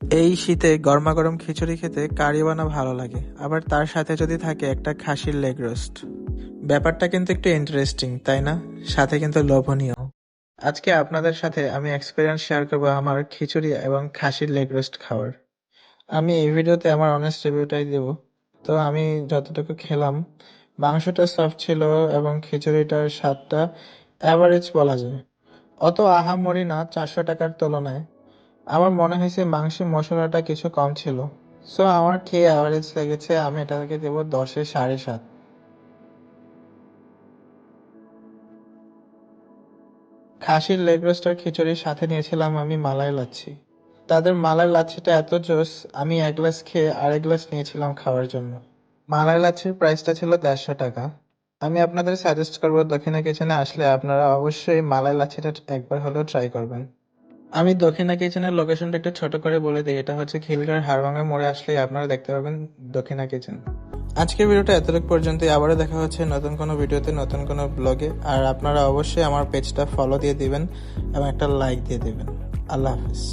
এই শীতে গরমাগরম খিচুড়ি খেতে কারি বানা ভালো লাগে, আবার তার সাথে যদি থাকে একটা খাসির লেগ রোস্ট। ব্যাপারটা কিন্তু একটু ইন্টারেস্টিং, তাই না? সাথে কিন্তু লোভনীয়। আজকে আপনাদের সাথে আমি এক্সপিরিয়েন্স শেয়ার করবো আমার খিচুড়ি এবং খাসির লেগ রোস্ট খাওয়ার। আমি এই ভিডিওতে আমার অনেস্ট রিভিউটাই দেব। তো আমি যতটুকু খেলাম, মাংসটা সফট ছিল এবং খিচুড়িটার স্বাদটা অ্যাভারেজ বলা যায়। অত আহামরি না 400 টাকার তুলনায়। আমার মনে হয়েছে মাংসের মশলাটা কিছু কম ছিল। সো আমার খেয়ে অ্যাভারেজ লেগেছে, আমি এটাকে দেবো 10-এ 7.5। খাসির লেগ রোস্টার খিচুড়ির সাথে নিয়েছিলাম আমি মালাই লাচ্ছি। তাদের মালাই লাচ্ছিটা এত জোস, আমি এক গ্লাস খেয়ে আরেক গ্লাস নিয়েছিলাম খাওয়ার জন্য। মালাই লাচ্ছির প্রাইসটা ছিল 150 টাকা। আমি আপনাদের সাজেস্ট করবো দক্ষিণা কিচেনে আসলে আপনারা অবশ্যই মালাই লাচ্ছিটা একবার হলেও ট্রাই করবেন। আমি দক্ষিণা কিচেনের লোকেশনটা একটু ছোট করে বলে দিই, এটা হচ্ছে খিলগাঁও হাড়ভাঙ্গা মোড়ে আসলেই আপনারা দেখতে পাবেন দক্ষিণা কিচেন। আজকের ভিডিওটা এতটুকু পর্যন্তই, আবারও দেখা হচ্ছে নতুন কোনো ভিডিওতে, নতুন কোনো ব্লগে। আর আপনারা অবশ্যই আমার পেজটা ফলো দিয়ে দিবেন এবং একটা লাইক দিয়ে দিবেন। আল্লাহ হাফিজ।